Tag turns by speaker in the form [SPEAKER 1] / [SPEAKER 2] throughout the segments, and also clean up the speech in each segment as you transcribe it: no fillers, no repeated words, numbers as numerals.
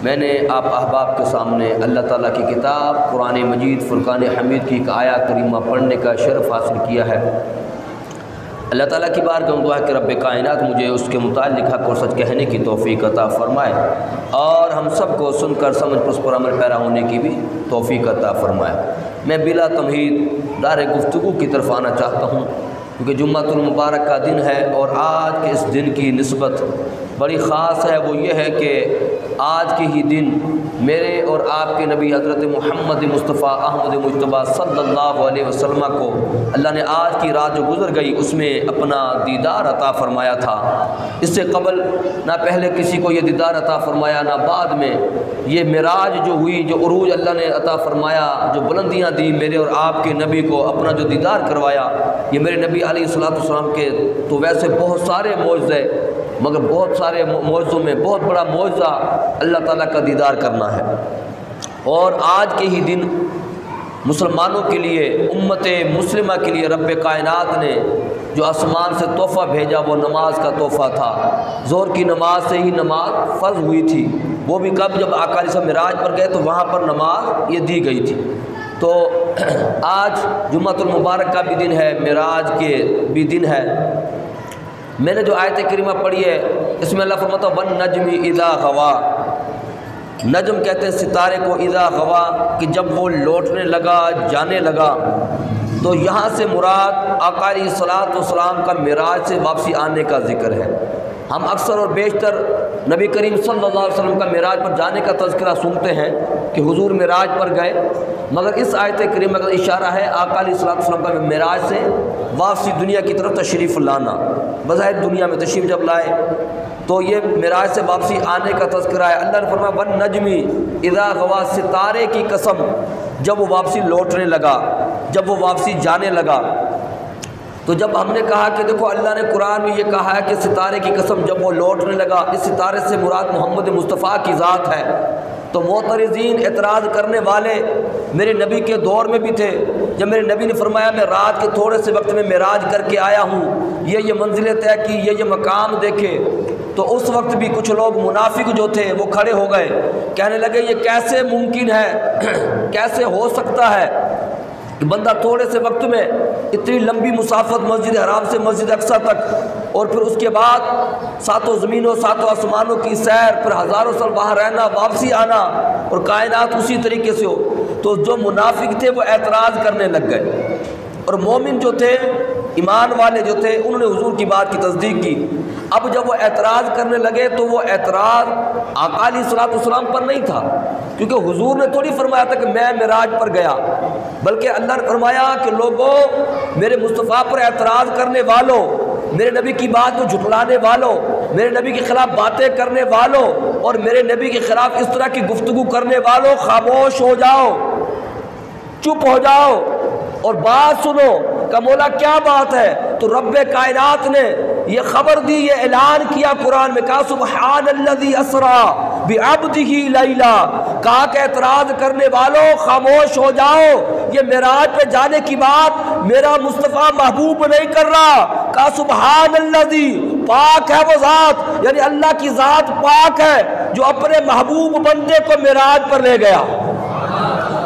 [SPEAKER 1] میں نے آپ احباب کے سامنے اللہ تعالیٰ کی کتاب قرآن مجید فرقان حمید کی ایک آیت کریمہ پڑھنے کا شرف حاصل کیا ہے۔ اللہ تعالیٰ کی بارگاہ میں دعا ہے کہ رب کائنات مجھے اس کے متعلق حق اور سچ کہنے کی توفیق عطا فرمائے، اور ہم سب کو سن کر سمجھ پر اس پر عمل پیرا ہونے کی بھی توفیق عطا فرمائے۔ میں بلا تمہید دار گفتگو کی طرف آنا چاہتا ہوں، کیونکہ جمعۃ المبارک کا دن ہے، اور آج کے اس دن کی نسبت بڑی خاص ہے۔ وہ یہ ہے کہ آج کے ہی دن میرے اور آپ کے نبی حضرت محمد مصطفیٰ احمد مجتبیٰ صلی اللہ علیہ وسلم کو اللہ نے آج کی رات جو گزر گئی اس میں اپنا دیدار عطا فرمایا تھا۔ اس سے قبل نہ پہلے کسی کو یہ دیدار عطا فرمایا، نہ بعد میں۔ یہ معراج جو ہوئی، جو عروج اللہ نے عطا فرمایا، جو بلندیاں دی میرے اور آپ کے نبی کو، اپنا جو دیدار کروایا، یہ میرے نبی علیہ الصلوۃ والسلام کے تو ویسے بہت سارے معجزے، مگر بہت سارے معجزوں میں بہت بڑا معجزہ اللہ تعالیٰ کا دیدار کرنا ہے۔ اور آج کے ہی دن مسلمانوں کے لیے، امت مسلمہ کے لیے رب کائنات نے جو آسمان سے تحفہ بھیجا وہ نماز کا تحفہ تھا۔ ظہر کی نماز سے ہی نماز فرض ہوئی تھی، وہ بھی کب؟ جب آقا علیہ السلام معراج پر گئے تو وہاں پر نماز یہ دی گئی تھی۔ تو آج جمعۃ المبارک کا بھی دن ہے، معراج کے بھی دن ہے۔ میں نے جو آیت کریمہ پڑھی ہے اس میں اللہ فرماتا ہے وَالنَّجْمِ اِذَا غَوَا، نجم کہتے ہیں ستارے کو، اذا غوا کہ جب وہ لوٹنے لگا، جانے لگا۔ تو یہاں سے مراد آقا علیہ الصلوۃ والسلام کا معراج سے واپسی آنے کا ذکر ہے۔ ہم اکثر اور بیشتر نبی کریم صلی اللہ علیہ وسلم کا معراج پر جانے کا تذکرہ سنتے ہیں کہ حضور معراج پر گئے، مگر اس آیت کریمہ کا اشارہ ہے آقا علیہ الصلوۃ والسلام کا معراج سے واپسی، دنیا کی طرف تشریف لانا۔ بظاہر دنیا میں تشریف جب لائے تو یہ معراج سے واپسی آنے کا تذکرہ ہے۔ اللہ نے فرمایا وَالنَّجْمِ اِذَا غَوَا، ستارے کی قسم جب وہ واپسی لوٹنے لگا، جب وہ واپسی جانے لگا۔ تو جب ہم نے کہا کہ دیکھو اللہ نے قرآن میں یہ کہا ہے کہ ستارے کی قسم جب وہ لوٹنے لگا، اس ستارے سے مراد محمد مصطفیٰ کی ذات ہے، تو معترضین، اعتراض کرنے والے میرے نبی کے دور میں بھی تھے۔ جب میرے نبی نے فرمایا میں رات کے تھوڑے سے وقت میں معراج کر کے آیا ہوں، یہ منزلیں طے کی، یہ مقام دیکھے، تو اس وقت بھی کچھ لوگ منافق جو تھے وہ کھڑے ہو گئے، کہنے لگے یہ کیسے ممکن ہے، کیسے ہو سکتا ہے کہ بندہ تھوڑے سے وقت میں اتنی لمبی مسافت مسجد حرام سے مسجد اقصیٰ تک، اور پھر اس کے بعد ساتوں زمینوں ساتوں آسمانوں کی سیر، پھر ہزاروں سال وہاں رہنا، واپسی آنا، اور کائنات اسی طریقے سے ہو۔ تو جو منافق تھے وہ اعتراض کرنے لگ گئے، اور مومن جو تھے، ایمان والے جو تھے، انہوں نے حضور کی بات کی تصدیق کی۔ اب جب وہ اعتراض کرنے لگے تو وہ اعتراض آقا علیہ الصلوۃ والسلام پر نہیں تھا، کیونکہ حضور نے تھوڑی فرمایا تھا کہ میں معراج پر گیا، بلکہ اللہ نے فرمایا کہ لوگوں، میرے مصطفیٰ پر اعتراض کرنے والوں، میرے نبی کی بات کو جھٹلانے والوں، میرے نبی کے خلاف باتیں کرنے والوں، اور میرے نبی کے خلاف اس طرح کی گفتگو کرنے والوں، خاموش ہو جاؤ، چپ ہو جاؤ اور بات سنو کہ مولا کیا بات ہے۔ تو رب کائنات نے یہ خبر دی، یہ اعلان کیا قرآن میں، کہا سبحان الذی اسریٰ بعبدہ لیلا، کہا کہ اعتراض کرنے والوں خاموش ہو جاؤ، یہ معراج پہ جانے کی بات میرا مصطفیٰ محبوب نہیں کر رہا۔ کہا سبحان الذی، پاک ہے وہ ذات، یعنی اللہ کی ذات پاک ہے جو اپنے محبوب بندے کو معراج پر لے گیا۔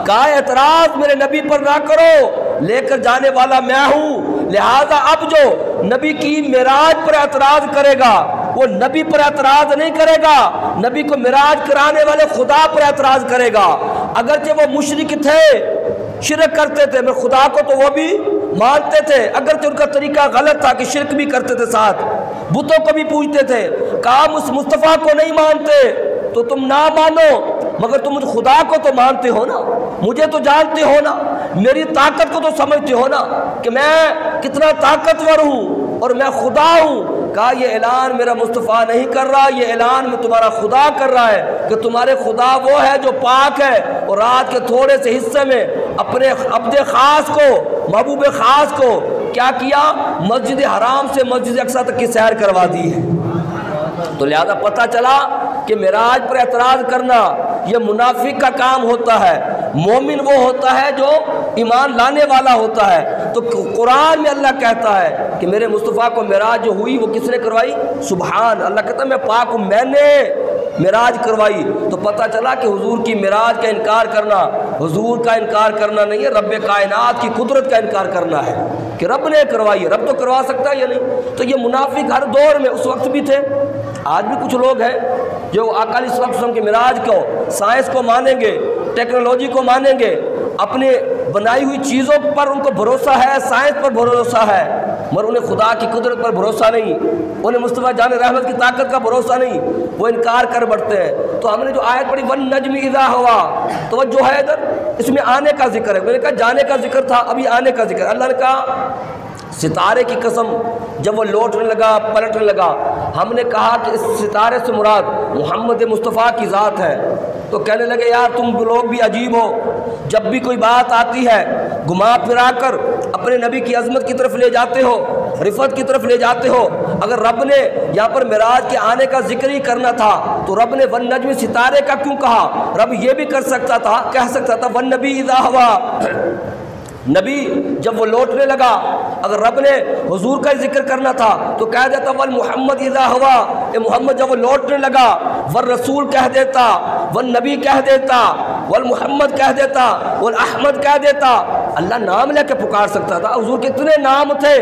[SPEAKER 1] کہا اعتراض میرے نبی پر نہ کرو، لے کر جانے والا میں ہوں، لہذا اب جو نبی کی معراج پر اعتراض کرے گا وہ نبی پر اعتراض نہیں کرے گا، نبی کو معراج کرانے والے خدا پر اعتراض کرے گا۔ اگرچہ وہ مشرک تھے، شرک کرتے تھے، مگر خدا کو تو وہ بھی مانتے تھے، اگرچہ ان کا طریقہ غلط تھا کہ شرک بھی کرتے تھے، ساتھ بتوں کو بھی پوجتے تھے۔ کہا اس مصطفیٰ کو نہیں مانتے تو تم نہ مانو، مگر تم خدا کو تو مانتے ہو نا، مجھے تو جانتے ہو نا، میری طاقت کو تو سمجھتے ہو نا کہ میں کتنا طاقتور ہوں اور میں خدا ہوں۔ کہا یہ اعلان میرا مصطفیٰ نہیں کر رہا، یہ اعلان میں تمہارا خدا کر رہا ہے کہ تمہارے خدا وہ ہے جو پاک ہے، اور رات کے تھوڑے سے حصے میں اپنے عبد خاص کو، محبوب خاص کو کیا کیا؟ مسجد حرام سے مسجد اقصیٰ تک کی سیر کروا دی ہے۔ تو لہذا پتہ چلا کہ معراج پر اعتراض کرنا یہ منافق کا کام ہوتا ہے، مومن وہ ہوتا ہے جو ایمان لانے والا ہوتا ہے۔ تو قرآن میں اللہ کہتا ہے کہ میرے مصطفیٰ کو معراج جو ہوئی وہ کس نے کروائی؟ سبحان اللہ کہتا ہے میں پاک ہوں، میں نے معراج کروائی، تو پتہ چلا کہ حضور کی معراج کا انکار کرنا حضور کا انکار کرنا نہیں ہے، رب کائنات کی قدرت کا انکار کرنا ہے کہ رب نے کروائی ہے، رب تو کروا سکتا ہے یا نہیں۔ تو یہ منافق ہر دور میں اس وقت بھی تھے، آج بھی کچھ لوگ ہیں جو آقا علیہ السلام کی معراج کو، سائنس کو مانیں گے، ٹیکنالوجی کو مانیں گے، اپنے بنائی ہوئی چیزوں پر ان کو بھروسہ ہے، سائنس پر بھروسہ ہے، مگر انہیں خدا کی قدرت پر بھروسہ نہیں، انہیں مصطفیٰ جان رحمت کی طاقت کا بھروسہ نہیں، وہ انکار کر بڑھتے ہیں۔ تو ہم نے جو آیت پڑھی وَالنَّجْمِ إِذَا هَوَىٰ، توجہ ہے ادھر، اس میں آنے کا ذکر ہے، میں نے کہا جانے کا ذکر تھا، ابھی آنے کا ذکر۔ اللہ نے کہا ستارے کی قسم جب وہ لوٹنے لگا، پلٹنے لگا، ہم نے کہا کہ اس ستارے سے مراد محمد مصطفیٰ کی ذات ہے، تو کہنے لگے یار تم لوگ بھی عجیب ہو، جب بھی کوئی بات آتی ہے گھما پھرا کر اپنے نبی کی عظمت کی طرف لے جاتے ہو، رفعت کی طرف لے جاتے ہو۔ اگر رب نے یہاں پر معراج کے آنے کا ذکر ہی کرنا تھا تو رب نے والنجم ستارے کا کیوں کہا؟ رب یہ بھی کر سکتا تھا، کہہ سکتا تھا والنبی اذا ہوا، نبی جب وہ لوٹنے لگا، اگر رب نے حضور کا ذکر کرنا تھا تو کہہ دیتا والمحمد اذا ہوا، اے محمد جب وہ لوٹنے لگا، والرسول کہہ دیتا، والنبی کہہ دیتا، والمحمد کہہ دیتا، والاحمد کہہ دیتا۔ اللہ نام لے کے پکار سکتا تھا، حضور کے اتنے نام تھے،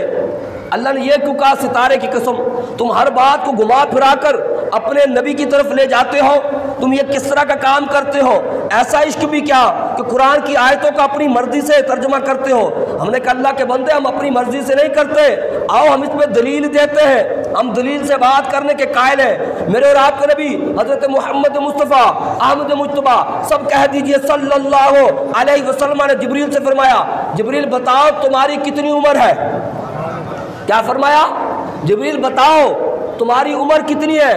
[SPEAKER 1] اللہ نے یہ کیوں کہا ستارے کی قسم؟ تم ہر بات کو گھما پھرا کر اپنے نبی کی طرف لے جاتے ہو، تم یہ کس طرح کا کام کرتے ہو؟ ایسا عشق بھی کیا کہ قرآن کی آیتوں کا اپنی مرضی سے ترجمہ کرتے ہو؟ ہم نے کہا اللہ کے بندے ہم اپنی مرضی سے نہیں کرتے، آؤ ہم اس میں دلیل دیتے ہیں، ہم دلیل سے بات کرنے کے قائل ہیں۔ میرے اور آپ کے نبی حضرت محمد مصطفیٰ احمد مجتبیٰ سب کہہ دیجئے صلی اللہ علیہ وسلم نے جبریل سے فرمایا جبریل بتاؤ تمہاری کتنی عمر ہے؟ کیا فرمایا؟ جبریل بتاؤ تمہاری عمر کتنی ہے؟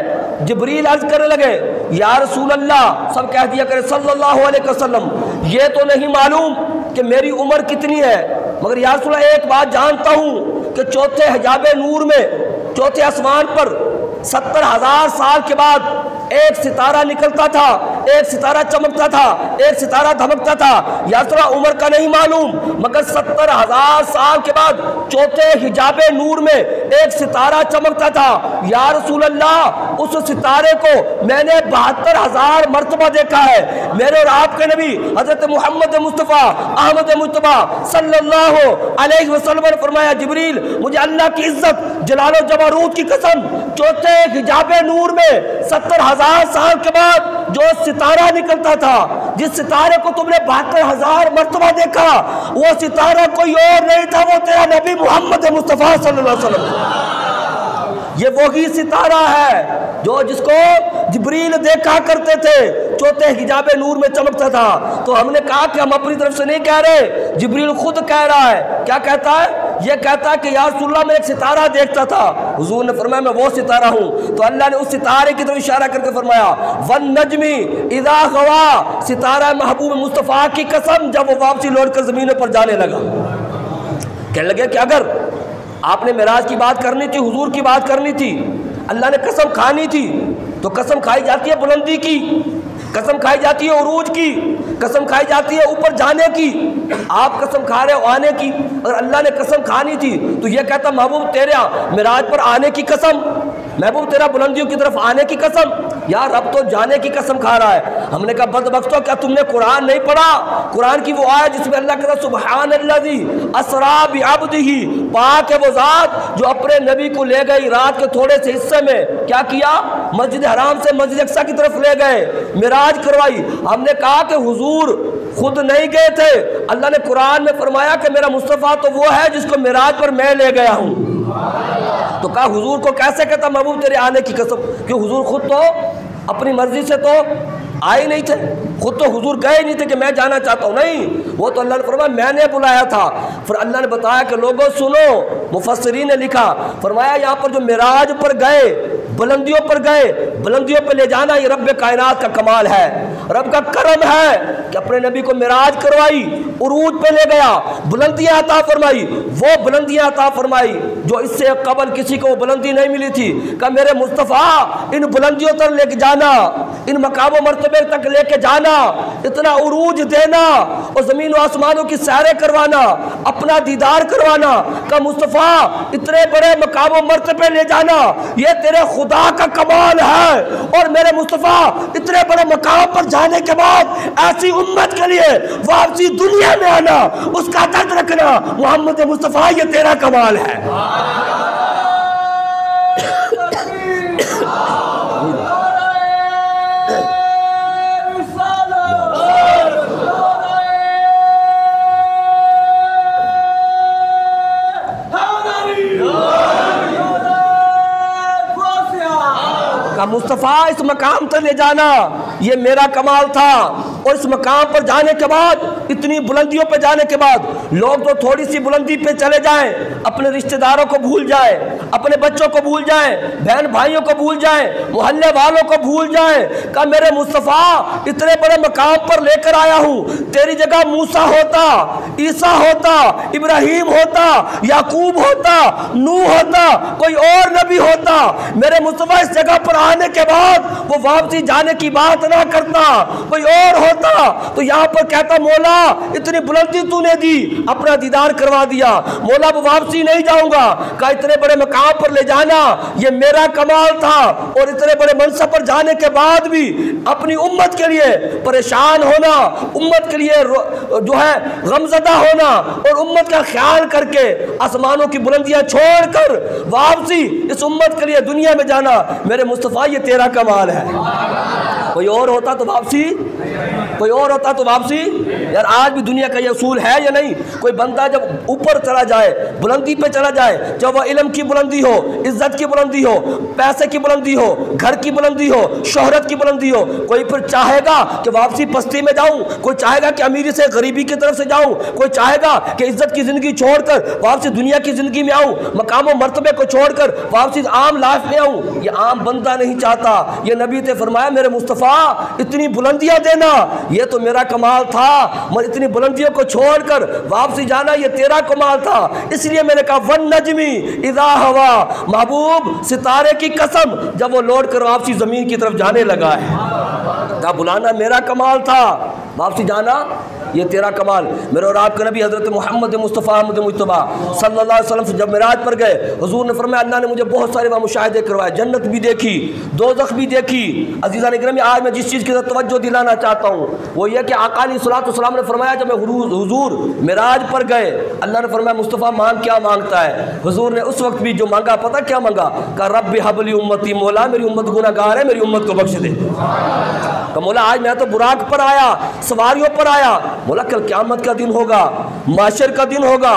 [SPEAKER 1] جبریل عرض کرنے لگے یا رسول اللہ، سب کہہ دیا کرے صلی اللہ علیہ وسلم یہ تو نہیں معلوم کہ میری عمر کتنی ہے، مگر یا رسول اللہ ایک بات جانتا ہوں کہ چوتھے حجاب نور میں، چوتھے آسمان پر 70,000 سال کے بعد ایک ستارہ نکلتا تھا، ایک ستارہ چمکتا تھا، ایک ستارہ دھمکتا تھا۔ یا رسول اللہ عمر کا نہیں معلوم، مگر 70,000 سال کے بعد چوتھے حجاب نور میں ایک ستارہ چمکتا تھا۔ یا رسول اللہ اس ستارے کو میں نے 72,000 مرتبہ دیکھا ہے۔ میرے اور آپ کے نبی حضرت محمد مصطفیٰ احمد مجتبیٰ صلی اللہ علیہ وسلم نے فرمایا جبریل مجھے اللہ کی عزت جلال و جبروت کی قسم چوتھے حجاب نور میں 70,000 سال کے بعد جو ستارہ نکلتا تھا، جس ستارے کو تم نے 72,000 مرتبہ دیکھا، وہ ستارہ کوئی اور نہیں تھا، وہ تیرا نبی محمد مصطفیٰ صلی اللہ علیہ وسلم۔ یہ وہی ستارہ ہے جو جس کو جبریل دیکھا کرتے تھے، چوتھے حجاب نور میں چمکتا تھا۔ تو ہم نے کہا کہ ہم اپنی طرف سے نہیں کہہ رہے، جبریل خود کہہ رہا ہے۔ کیا کہتا ہے؟ یہ کہتا ہے کہ یا رسول اللہ میں ایک ستارہ دیکھتا تھا، حضور نے فرمایا میں وہ ستارہ ہوں۔ تو اللہ نے اس ستارے کی طرف اشارہ کر کے فرمایا والنجم اذا ہوا، ستارہ محبوب مصطفیٰ کی قسم جب وہ واپسی لوٹ کر زمینوں پر جانے لگا۔ کہنے لگے کہ اگر آپ نے معراج کی بات کرنی تھی، حضور کی بات کرنی تھی، اللہ نے قسم کھانی تھی، تو قسم کھائی جاتی ہے بلندی کی، قسم کھائی جاتی ہے عروج کی، قسم کھائی جاتی ہے اوپر جانے کی۔ آپ قسم کھا رہے ہو آنے کی، اگر اللہ نے قسم کھانی تھی تو یہ کہتا محبوب تیرا معراج پر آنے کی قسم، محبوب تیرا بلندیوں کی طرف آنے کی قسم، یار رب تو جانے کی قسم کھا رہا ہے۔ ہم نے کہا بدبختو کیا تم نے قرآن نہیں پڑھا؟ قرآن کی وہ آیت جس میں اللہ کہتا سبحان الذی اسریٰ بعبدہ، پاک ہے وہ ذات جو اپنے نبی کو لے گئی رات کے تھوڑے سے حصے میں، کیا کیا؟ مسجد حرام سے مسجد اقصیٰ کی طرف لے گئے، معراج کروائی۔ ہم نے کہا کہ حضور خود نہیں گئے تھے، اللہ نے قرآن میں فرمایا کہ میرا مصطفیٰ تو وہ ہے جس کو معراج پر میں لے گیا ہوں۔ تو کہا حضور کو کیسے کہتا محبوب تیرے آنے کی قسم، کہ حضور خود تو اپنی مرضی سے تو آئے نہیں تھے، خود تو حضور گئے نہیں تھے کہ میں جانا چاہتا ہوں، نہیں، وہ تو اللہ نے فرمایا میں نے بلایا تھا۔ پھر اللہ نے بتایا کہ لوگوں سنو، مفسرین نے لکھا فرمایا یہاں پر جو معراج پر گئے، بلندیوں پر گئے، بلندیوں پہ لے جانا یہ رب کائنات کا کمال ہے، رب کا کرم ہے کہ اپنے نبی کو معراج کروائی، عروج پہ لے گیا، بلندیاں عطا فرمائی، وہ بلندیاں عطا فرمائی جو اس سے قبل کسی کو بلندی نہیں ملی تھی، کہ میرے مصطفیٰ ان بلندیوں تک لے کے جانا، ان مقام و مرتبے تک لے کے جانا، اتنا عروج دینا اور زمین و آسمانوں کی سیریں کروانا، اپنا دیدار کروانا، کہ مصطفیٰ اتنے بڑے مقام و مرتبے لے جانا یہ تیرے خدا کا کمال ہے، اور میرے مصطفیٰ اتنے بڑے مقام پر جانے کے بعد ایسی امت کے لیے واپسی دنیا میں آنا، اس کا درد رکھنا، محمد مصطفیٰ یہ تیرا کمال ہے۔ مصطفیٰ اس مقام تک لے جانا یہ میرا کمال تھا، اور اس مقام پر جانے کے بعد، اتنی بلندیوں پہ جانے کے بعد لوگ تو تھوڑی سی بلندی پہ چلے جائیں، اپنے رشتہ داروں کو بھول جائیں، اپنے بچوں کو بھول جائیں، بہن بھائیوں کو بھول جائیں، محلے والوں کو بھول جائیں، کہ میرے مصطفیٰ اتنے بڑے مقام پر لے کر آیا ہوں، تیری جگہ موسیٰ ہوتا، عیسیٰ ہوتا، ابراہیم ہوتا، یعقوب ہوتا، نوح ہوتا، کوئی اور نبی ہوتا، میرے مصطفیٰ اس جگہ پر آنے کے بعد وہ واپسی جانے کی بات نہ کرتا، کوئی اور ہوتا تو یہاں پر کہتا مولا اتنی بلندی تو نے دی، اپنا دیدار کروا دیا، مولا وہ واپسی نہیں جاؤں گا، کہ اتنے بڑے مقام پر لے جانا یہ میرا کمال تھا، اور اتنے بڑے منصب پر جانے کے بعد بھی اپنی امت کے لیے پریشان ہونا، امت کے لیے جو ہے غمزدہ ہونا، اور امت کا خیال کر کے آسمانوں کی بلندیاں چھوڑ کر واپسی اس امت کے لیے دنیا میں جانا، میرے مصطفیٰ یہ تیرا کمال ہے۔ کوئی اور ہوتا تو واپسی، کوئی اور ہوتا تو واپسی، یار آج بھی دنیا کا یہ اصول ہے یا نہیں؟ کوئی بندہ جب اوپر چلا جائے، بلندی پہ چلا جائے، جب وہ علم کی بلندی ہو، عزت کی بلندی ہو، پیسے کی بلندی ہو، گھر کی بلندی ہو، شہرت کی بلندی ہو، کوئی پھر چاہے گا کہ واپسی پستی میں جاؤں، کوئی چاہے گا کہ امیری سے غریبی کی طرف سے جاؤں، کوئی چاہے گا کہ عزت کی زندگی چھوڑ کر واپسی دنیا کی زندگی میں آؤں، مقام و مرتبے کو چھوڑ کر واپسی عام لائف میں آؤں۔ یہ عام بندہ نہیں چاہتا، یہ نبی نے فرمایا میرے مصطفیٰ اتنی بلندیاں دینا یہ تو میرا کمال تھا، مگر اتنی بلندیوں کو چھوڑ کر واپسی جانا یہ تیرا کمال تھا، اس لیے میں نے کہا والنجمی اذا ہوا، محبوب ستارے کی قسم جب وہ لوٹ کر واپسی زمین کی طرف جانے لگا ہے، کہا بلانا میرا کمال تھا، واپسی جانا یہ تیرا کمال۔ میرے اور آپ کے نبی حضرت محمد مصطفیٰ احمد مجتبیٰ صلی اللہ علیہ وسلم سے جب معراج پر گئے، حضور نے فرمایا اللہ نے مجھے بہت سارے وہاں مشاہدے کروائے، جنت بھی دیکھی، دوزخ بھی دیکھی۔ عزیزان گرامی آج میں جس چیز کی توجہ دلانا چاہتا ہوں وہ یہ کہ آقا علیہ الصلوۃ والسلام نے فرمایا جب میں حضور معراج پر گئے، اللہ نے فرمایا مصطفیٰ مانگ کیا مانگتا ہے؟ حضور نے اس وقت بھی جو مانگا پتہ کیا مانگا؟ کہ رب حب لی امتی، مولا میری امت گناہ گار ہے، میری امت کو بخش دے۔ کہ مولا آج میں تو براق پر آیا، سواریوں پر آیا، مولا کل قیامت کا دن ہوگا، معاشر کا دن ہوگا،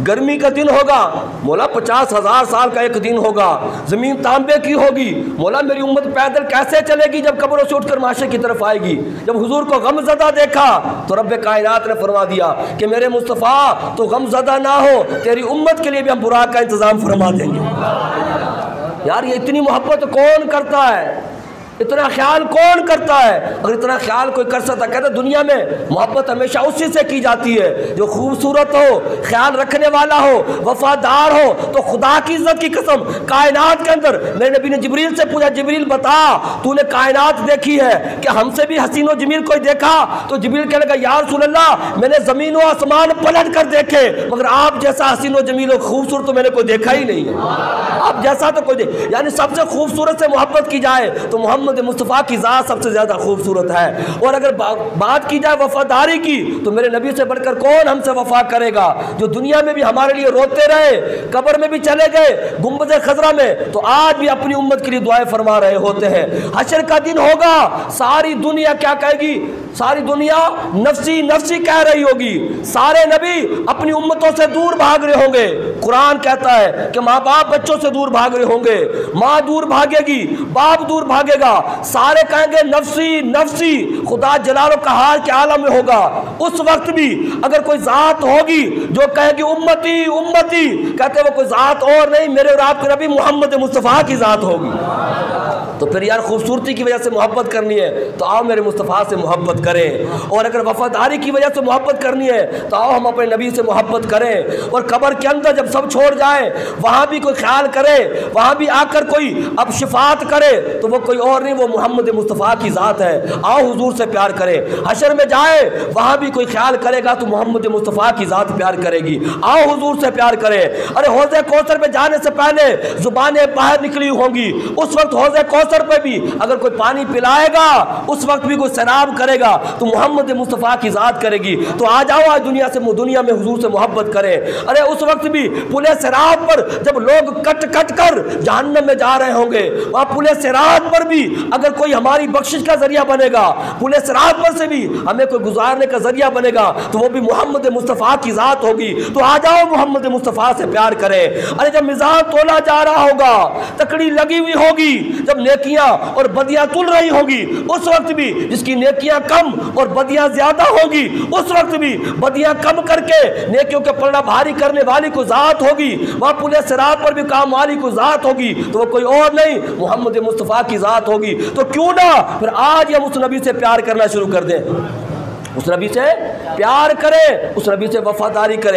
[SPEAKER 1] گرمی کا دن ہوگا، مولا 50,000 سال کا ایک دن ہوگا، زمین تانبے کی ہوگی، مولا میری امت پیدل کیسے چلے گی جب قبروں سے اٹھ کر معاشر کی طرف آئے گی؟ جب حضور کو غم زدہ دیکھا تو رب کائنات نے فرما دیا کہ میرے مصطفیٰ تو غم زدہ نہ ہو، تیری امت کے لیے بھی ہم براق کا انتظام فرما دیں گے۔ یار یہ اتنی محبت کون کرتا ہے؟ اتنا خیال کون کرتا ہے؟ اگر اتنا خیال کوئی کر سکتا، کہتے دنیا میں محبت ہمیشہ اسی سے کی جاتی ہے جو خوبصورت ہو، خیال رکھنے والا ہو، وفادار ہو۔ تو خدا کی عزت کی قسم کائنات کے اندر میرے نبی نے جبریل سے پوچھا جبریل بتا تو نے کائنات دیکھی ہے کہ ہم سے بھی حسین و جمیل کوئی دیکھا؟ تو جبریل کہنے لگا یا رسول اللہ میں نے زمین و آسمان پلٹ کر دیکھے مگر آپ جیسا حسین و جمیل و خوبصورت تو میں نے کوئی دیکھا ہی نہیں ہے، آپ جیسا تو کوئی یعنی سب سے خوبصورت سے محبت کی جائے تو محمد مصطفیٰ کی ذات سب سے زیادہ خوبصورت ہے، اور اگر بات کی جائے وفاداری کی تو میرے نبی سے بڑھ کر کون ہم سے وفا کرے گا؟ جو دنیا میں بھی ہمارے لیے روتے رہے، قبر میں بھی چلے گئے، گنبد خضرا میں، تو آج بھی اپنی امت کے لیے دعائیں فرما رہے ہوتے ہیں۔ حشر کا دن ہوگا، ساری دنیا کیا کہے گی؟ ساری دنیا نفسی نفسی کہہ رہی ہوگی، سارے نبی اپنی امتوں سے دور بھاگ رہے ہوں گے۔ قرآن کہتا ہے کہ ماں باپ بچوں سے دور بھاگ رہے ہوں گے، ماں دور بھاگے گی، باپ دور بھاگے گا، سارے کہیں گے نفسی نفسی، خدا جلال و قہار کے عالم میں ہوگا۔ اس وقت بھی اگر کوئی ذات ہوگی جو کہے گی امتی امتی، کہتے وہ کوئی ذات اور نہیں، میرے اور آپ کے نبی محمد مصطفیٰ کی ذات ہوگی۔ تو پھر یار خوبصورتی کی وجہ سے محبت کرنی ہے تو آؤ میرے مصطفیٰ سے محبت کریں، اور اگر وفاداری کی وجہ سے محبت کرنی ہے تو آؤ ہم اپنے نبی سے محبت کریں، اور قبر کے اندر جب سب چھوڑ جائیں وہاں بھی کوئی خیال کرے، وہاں بھی آ کر کوئی اب شفاعت کرے تو وہ کوئی اور نہیں، وہ محمد مصطفیٰ کی ذات ہے، آؤ حضور سے پیار کرے۔ حشر میں جائے وہاں بھی کوئی خیال کرے گا تو محمد مصطفیٰ کی ذات پیار کرے گی، آؤ حضور سے پیار کرے۔ ارے حوض کوثر پہ جانے سے پہلے زبانیں باہر نکلی ہوں گی، اس وقت حوض کوثر پہ بھی اگر کوئی پانی پلائے گا، اس وقت بھی کوئی سیراب کرے گا تو محمد مصطفیٰ کی ذات کرے گی۔ تو آ جاؤ آج دنیا میں حضور سے محبت کرے۔ ارے اس وقت بھی پلے صراط پر جب لوگ کٹ کٹ کر جہنم میں جا رہے ہوں گے، وہاں پلے صراط پر بھی اگر کوئی ہماری بخشش کا ذریعہ بنے گا، پلے صراط پر سے بھی ہمیں کوئی گزارنے کا ذریعہ بنے گا تو وہ بھی محمد مصطفیٰ کی ذات ہوگی۔ تو آ جاؤ محمد مصطفیٰ سے پیار کرے۔ ارے جب میزان تولا جا رہا ہوگا، تکڑی لگی ہوئی ہوگی، جب نیکیاں اور بدیاں تل رہی ہوگی، اس وقت بھی جس کی نیکیاں کم اور بدیاں زیادہ ہوگی، اس وقت بھی بدیاں کم کر کے نیکیوں کے پلڑا بھاری کرنے والی کو ذات ہوگی، وہاں پلے صراط پر بھی کام والی کو ذات ہوگی، تو وہ کوئی اور نہیں محمد مصطفیٰ کی ذات ہوگی۔ تو کیوں نہ پھر آج ہم اس نبی سے پیار کرنا شروع کر دیں، اس نبی سے پیار کریں، اس نبی سے وفاداری کریں۔